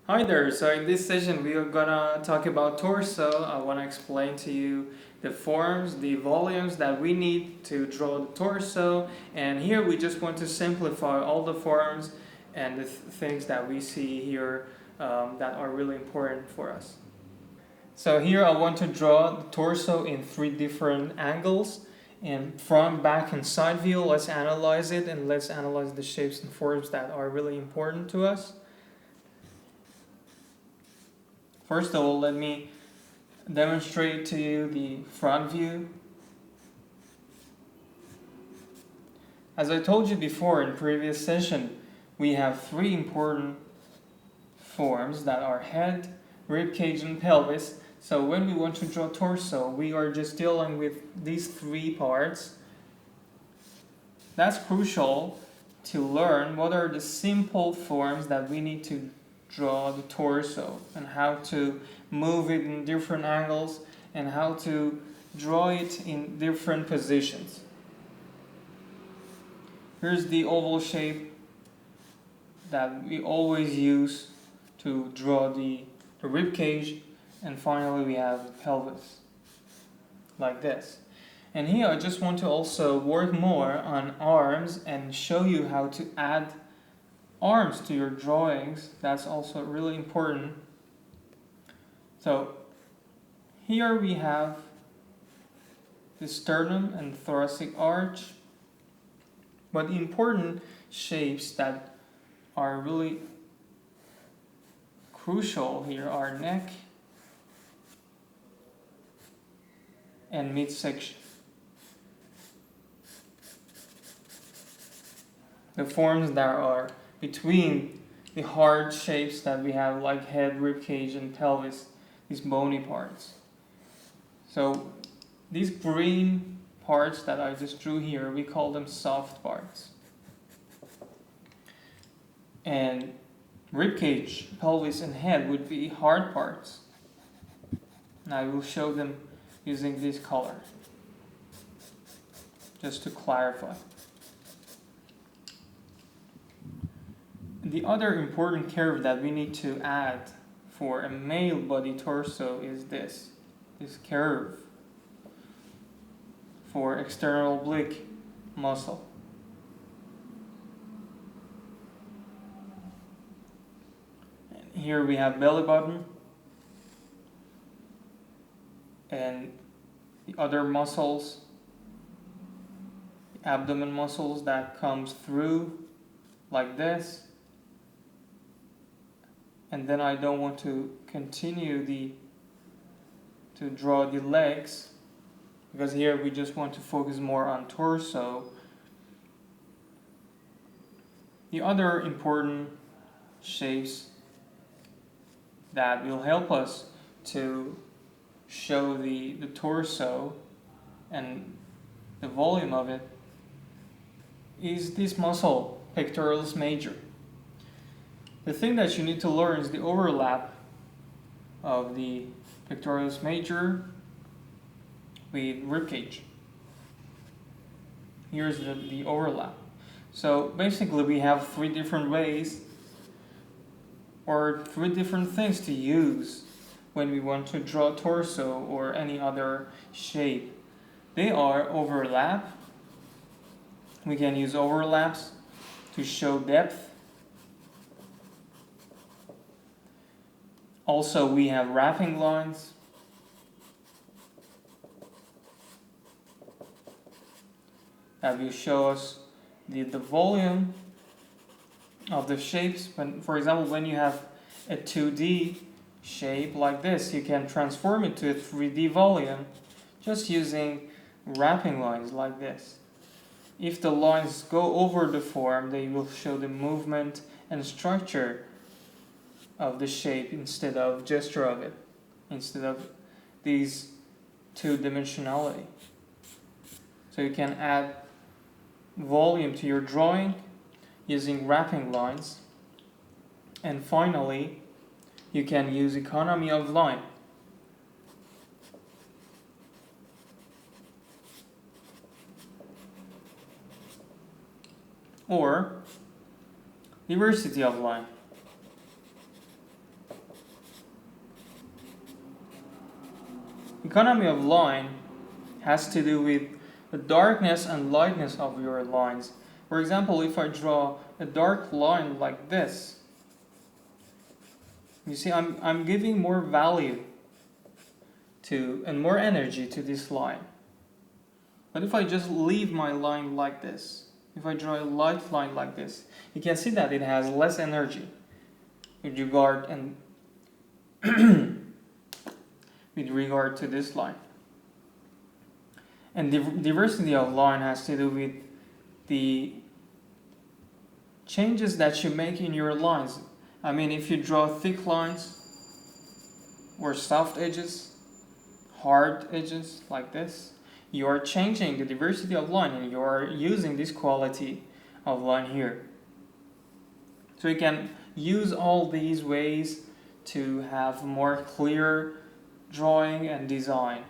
Hi there, so in this session we are gonna talk about torso. I wanna explain to you the forms, the volumes that we need to draw the torso, and here we just want to simplify all the forms and the things that we see here that are really important for us. So here I want to draw the torso in three different angles, and front, back, and side view. Let's analyze it and let's analyze the shapes and forms that are really important to us. First of all, let me demonstrate to you the front view. As I told you before in previous session, we have three important forms that are head, rib cage, and pelvis. So when we want to draw torso, we are just dealing with these three parts. That's crucial to learn what are the simple forms that we need to draw the torso and how to move it in different angles and how to draw it in different positions. Here's the oval shape that we always use to draw the rib cage, and finally we have the pelvis like this. And here I just want to also work more on arms and show you how to add arms to your drawings. That's also really important. So here we have the sternum and thoracic arch, but the important shapes that are really crucial here are neck and midsection. The forms that are between the hard shapes that we have, like head, rib cage, and pelvis, these bony parts. So these green parts that I just drew here, we call them soft parts. And rib cage, pelvis, and head would be hard parts. And I will show them using this color, just to clarify. The other important curve that we need to add for a male body torso is this curve for external oblique muscle. And here we have belly button and the other muscles, the abdomen muscles that comes through like this. And then I don't want to continue to draw the legs, because here we just want to focus more on torso. The other important shapes that will help us to show the torso and the volume of it is this muscle, Pectoralis Major. The thing that you need to learn is the overlap of the Pectoralis Major with rib cage. Here's the overlap. So basically we have three different ways or three different things to use when we want to draw torso or any other shape. They are overlap. We can use overlaps to show depth. Also, we have wrapping lines. That will show us the volume of the shapes. For example, when you have a 2D shape like this, you can transform it to a 3D volume just using wrapping lines like this. If the lines go over the form, they will show the movement and structure of the shape instead of gesture of it, instead of these two-dimensionality. So you can add volume to your drawing using wrapping lines. And finally, you can use economy of line. Or diversity of line. Economy of line has to do with the darkness and lightness of your lines. For example, if I draw a dark line like this, you see I'm giving more value to and more energy to this line. But if I just leave my line like this, if I draw a light line like this, you can see that it has less energy with regard and with regard to this line. And diversity of line has to do with the changes that you make in your lines. I mean, if you draw thick lines or soft edges, hard edges like this, you are changing the diversity of line and you are using this quality of line here. So you can use all these ways to have more clear drawing and design.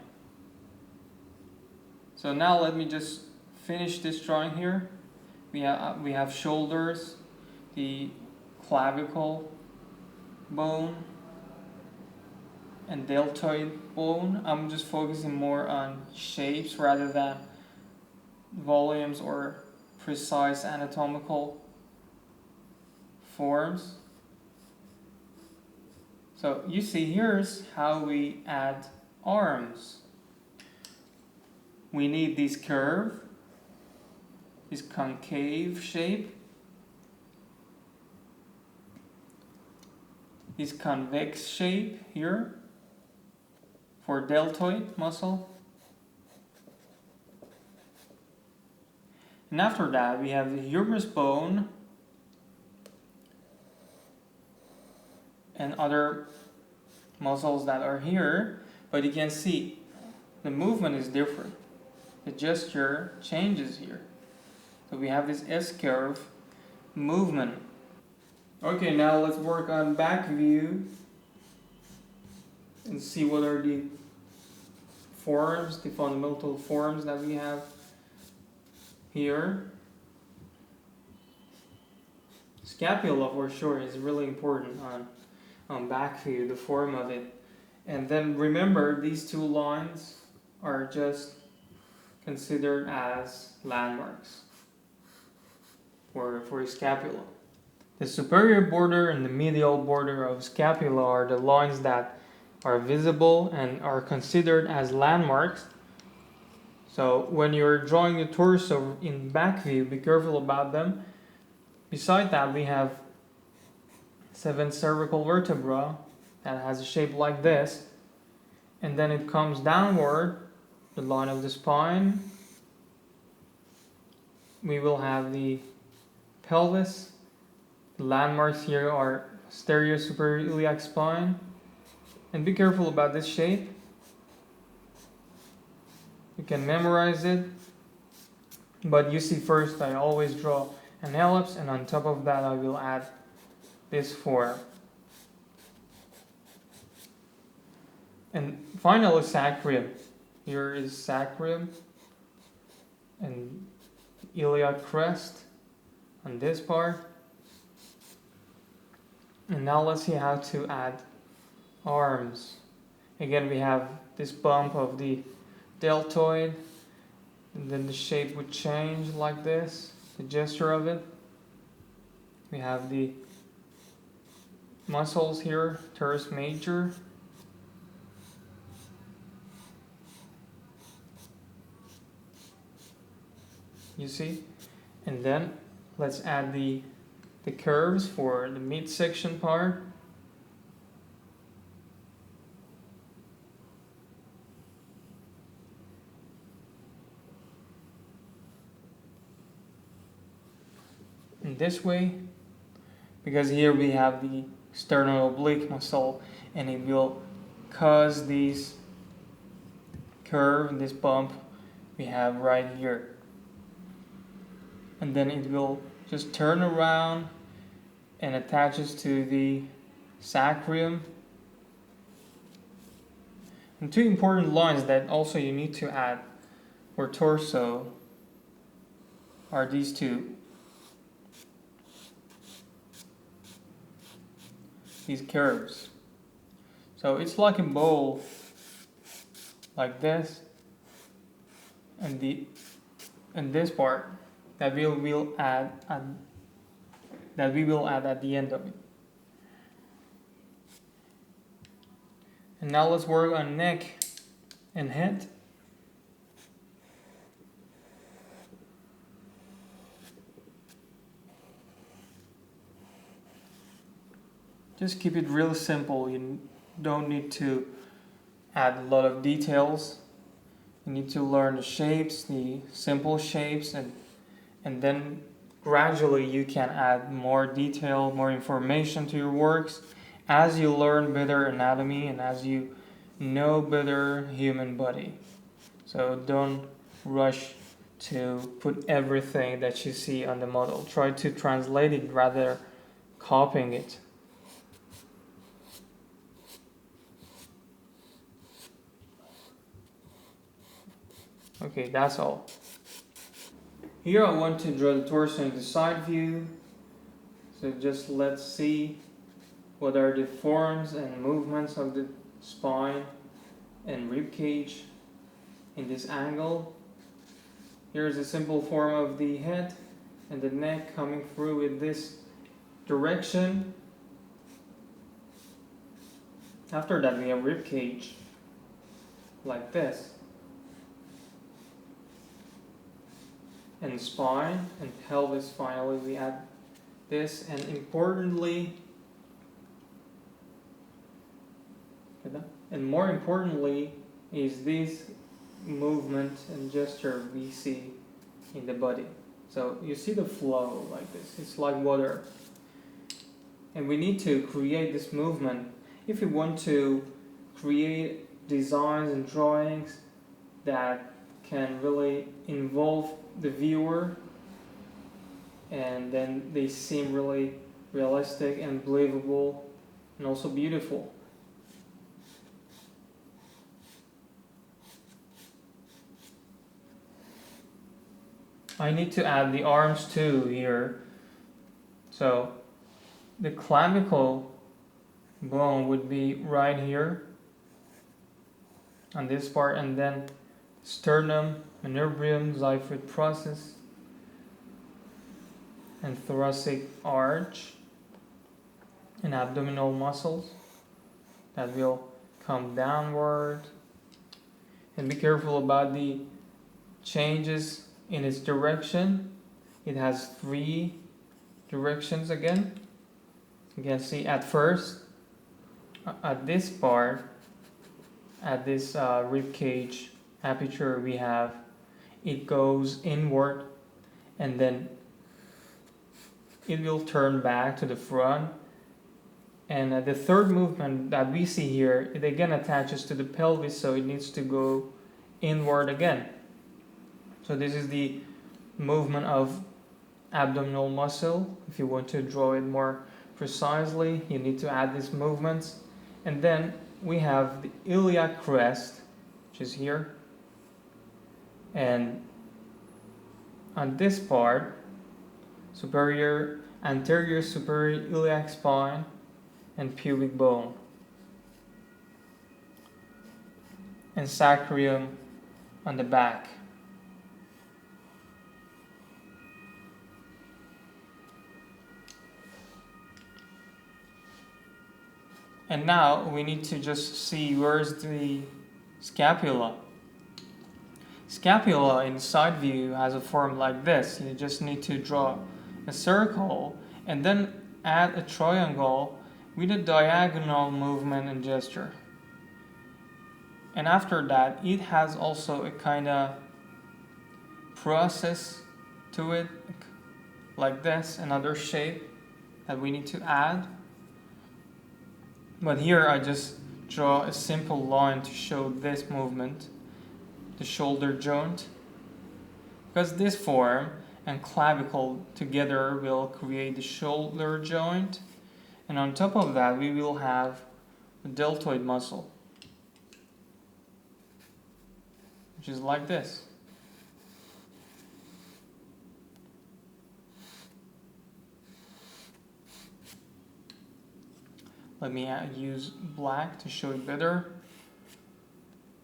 So now let me just finish this drawing here. We have shoulders, the clavicle bone, and deltoid bone. I'm just focusing more on shapes rather than volumes or precise anatomical forms. So you see, here's how we add arms. We need this curve, this concave shape, this convex shape here for deltoid muscle. And after that, we have the humerus bone and other muscles that are here, but you can see the movement is different. The gesture changes here. So we have this S-curve movement. Okay, now let's work on back view and see what are the forms, the fundamental forms that we have here. Scapula for sure is really important on back view, the form of it. And then remember, these two lines are just considered as landmarks for scapula. The superior border and the medial border of scapula are the lines that are visible and are considered as landmarks. So when you're drawing the torso in back view, be careful about them. Beside that, we have 7 cervical vertebra that has a shape like this, and then it comes downward, the line of the spine. We will have the pelvis. The landmarks here are stereo superior iliac spine. And be careful about this shape. You can memorize it, but you see, first I always draw an ellipse, and on top of that I will add this form. And finally, sacrum. Here is sacrum and iliac crest on this part. And now let's see how to add arms. Again, we have this bump of the deltoid, and then the shape would change like this, the gesture of it. We have the muscles here, teres major. You see? And then let's add the curves for the midsection part. In this way, because here we have the sternum oblique muscle, and it will cause this curve, this bump we have right here. And then it will just turn around and attaches to the sacrum. And 2 important lines that also you need to add for torso are these 2. These curves. So it's like a bowl like this, and this part that we will add at the end of it. And now let's work on neck and head. Just keep it real simple. You don't need to add a lot of details. You need to learn the shapes, the simple shapes, and then gradually you can add more detail, more information to your works as you learn better anatomy and as you know better human body. So don't rush to put everything that you see on the model. Try to translate it rather copying it. Okay, that's all. Here I want to draw the torso in the side view. So just let's see what are the forms and movements of the spine and rib cage in this angle. Here's a simple form of the head and the neck coming through with this direction. After that we have rib cage like this. And spine and pelvis, finally we add this, and more importantly is this movement and gesture we see in the body. So you see the flow like this, it's like water, and we need to create this movement if we want to create designs and drawings that can really involve the viewer, and then they seem really realistic and believable and also beautiful. I need to add the arms too here. So the clavicle bone would be right here on this part, and then sternum, manubrium, xiphoid process, and thoracic arch and abdominal muscles that will come downward. And be careful about the changes in its direction. It has 3 directions again. You can see at first at this part, at this rib cage aperture we have, it goes inward and then it will turn back to the front, and the third movement that we see here, it again attaches to the pelvis, so it needs to go inward again. So this is the movement of abdominal muscle. If you want to draw it more precisely, you need to add these movements. And then we have the iliac crest, which is here, and on this part, anterior superior iliac spine and pubic bone, and sacrum on the back. And now we need to just see where's the scapula. Scapula in side view has a form like this. You just need to draw a circle and then add a triangle with a diagonal movement and gesture. And after that, it has also a kind of process to it, like this, another shape that we need to add. But here I just draw a simple line to show this movement, the shoulder joint, because this form and clavicle together will create the shoulder joint, and on top of that we will have the deltoid muscle, which is like this. Let me use black to show it better.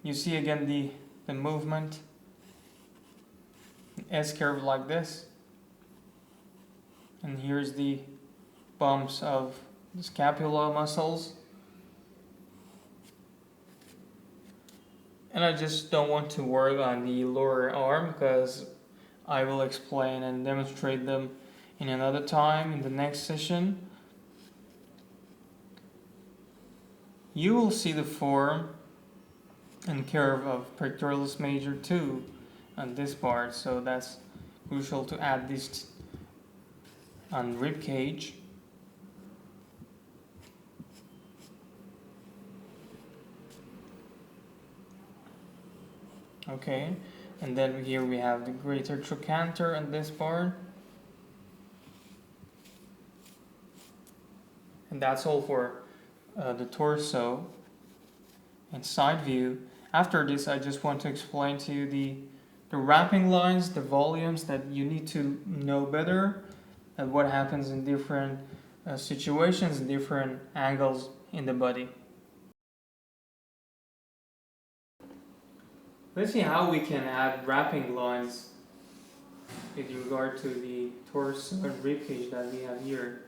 you see again the movement, S curve like this, and here's the bumps of the scapula muscles. And I just don't want to work on the lower arm because I will explain and demonstrate them in another time in the next session. You will see the form and curve of Pectoralis Major too on this part, so that's crucial to add this on rib cage. Okay, and then here we have the greater trochanter on this part. And that's all for the torso and side view. After this, I just want to explain to you the wrapping lines, the volumes that you need to know better, and what happens in different situations, different angles in the body. Let's see how we can add wrapping lines with regard to the torso and ribcage that we have here.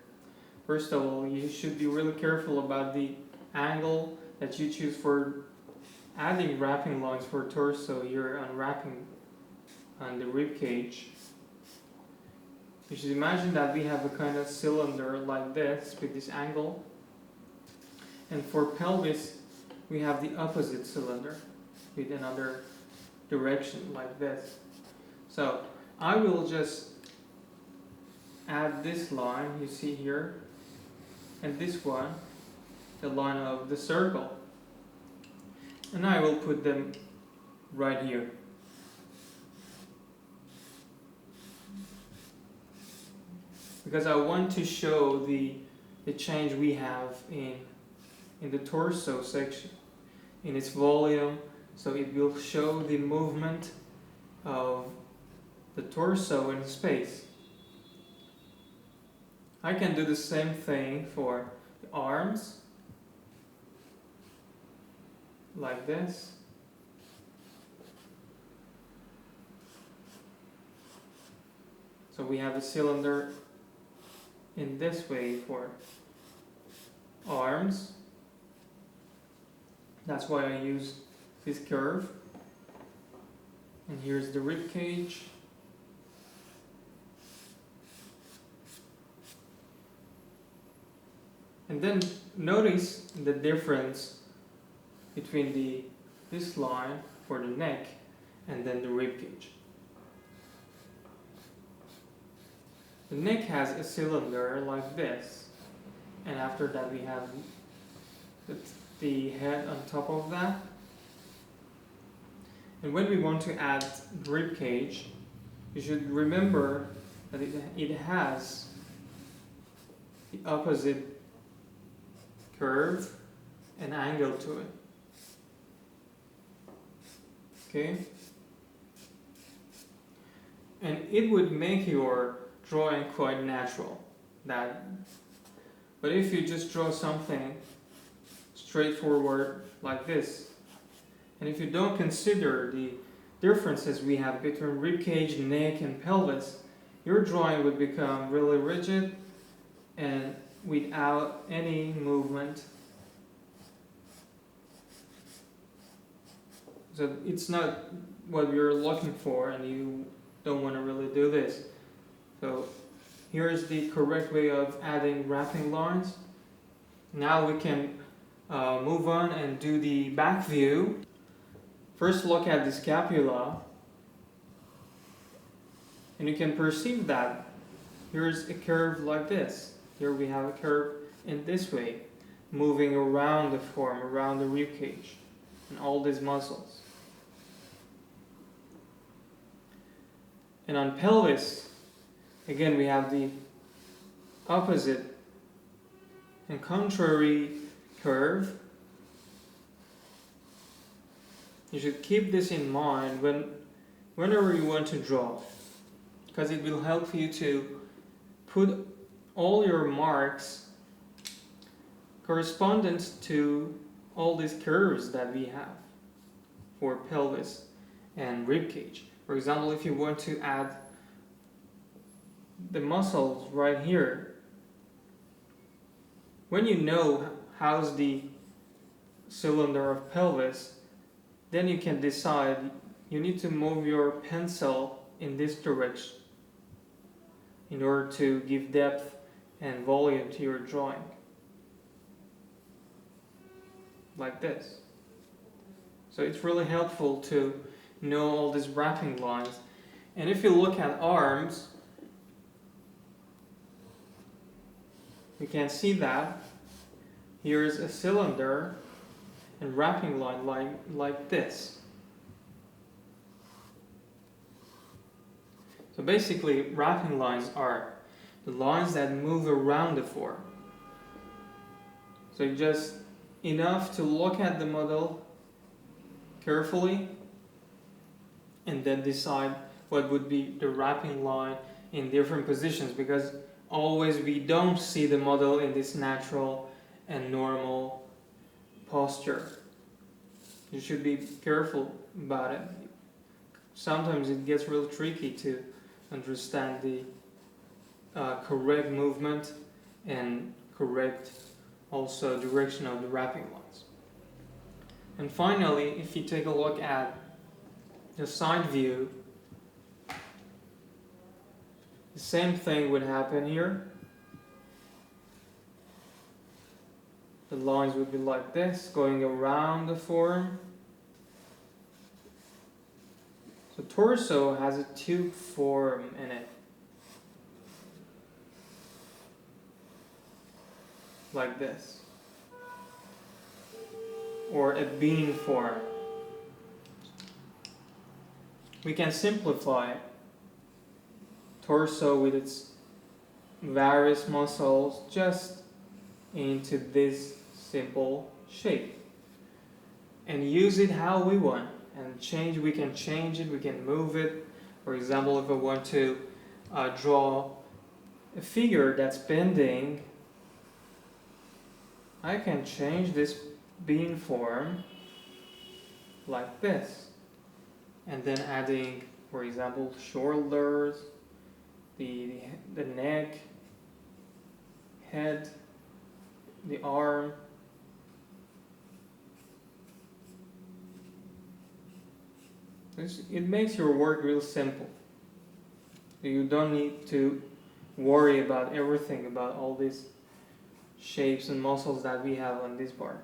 First of all, you should be really careful about the angle that you choose for adding wrapping lines for torso here on wrapping on the ribcage. You should imagine that we have a kind of cylinder like this with this angle, and for pelvis we have the opposite cylinder with another direction like this. So I will just add this line you see here and this one, the line of the circle, and I will put them right here. Because I want to show the change we have in the torso section, in its volume, so it will show the movement of the torso in space. I can do the same thing for the arms, like this. So we have a cylinder in this way for arms. That's why I use this curve. And here's the rib cage. And then notice the difference between this line for the neck and then the rib cage. The neck has a cylinder like this, and after that we have the head on top of that. And when we want to add rib cage, you should remember that it has the opposite curve and angle to it. Okay? And it would make your drawing quite natural. But if you just draw something straightforward like this, and if you don't consider the differences we have between ribcage, neck, and pelvis, your drawing would become really rigid and without any movement. So it's not what you're looking for, and you don't want to really do this. So here's the correct way of adding wrapping lines. Now we can move on and do the back view. First look at the scapula, and you can perceive that here's a curve like this. Here we have a curve in this way, moving around the form, around the rib cage, and all these muscles. And on pelvis, again we have the opposite and contrary curve. You should keep this in mind whenever you want to draw, because it will help you to put all your marks correspondent to all these curves that we have. for pelvis and rib cage. For example, if you want to add the muscles right here, when you know how's the cylinder of pelvis, then you can decide you need to move your pencil in this direction in order to give depth and volume to your drawing. Like this. So it's really helpful to know all these wrapping lines. And if you look at arms, you can see that here's a cylinder and wrapping line like this. So basically, wrapping lines are the lines that move around the form. So just enough to look at the model carefully and then decide what would be the wrapping line in different positions, because always we don't see the model in this natural and normal posture. You should be careful about it. Sometimes it gets real tricky to understand the correct movement and correct also direction of the wrapping lines. And finally, if you take a look at the side view, the same thing would happen here. The lines would be like this, going around the form. So torso has a tube form in it. Like this. Or a bean form. We can simplify torso with its various muscles just into this simple shape and use it how we want, and we can change it, we can move it. For example, if I want to draw a figure that's bending, I can change this bean form like this, and then adding, for example, shoulders, the neck, head, the arm. It makes your work real simple. You don't need to worry about everything, about all these shapes and muscles that we have on this part.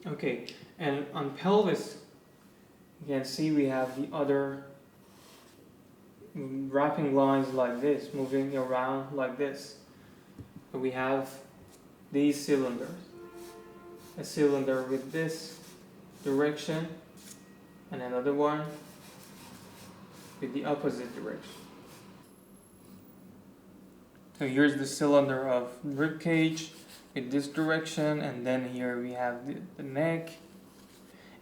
Okay, and on pelvis, you can see we have the other wrapping lines like this, moving around like this. So we have these cylinders. A cylinder with this direction, and another one with the opposite direction. So here's the cylinder of rib cage with this direction, and then here we have the neck,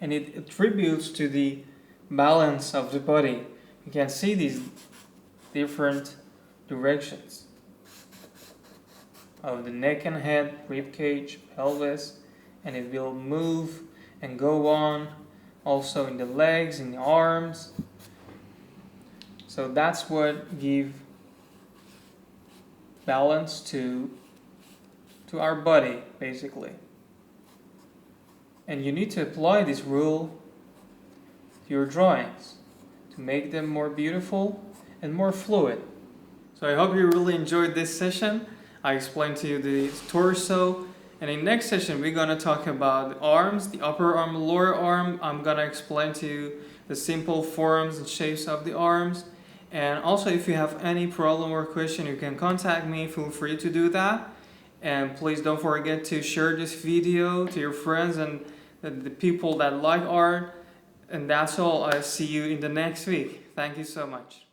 and it attributes to the balance of the body. You can see these different directions of the neck and head, rib cage, pelvis, and it will move and go on also in the legs, in the arms. So that's what gives balance to our body, basically. And you need to apply this rule to your drawings to make them more beautiful and more fluid. So I hope you really enjoyed this session. I explained to you the torso, and in next session we're going to talk about the arms, the upper arm, lower arm. I'm going to explain to you the simple forms and shapes of the arms. And also, if you have any problem or question, you can contact me. Feel free to do that. And please don't forget to share this video to your friends and the people that like art. And that's all. I'll see you in the next week. Thank you so much.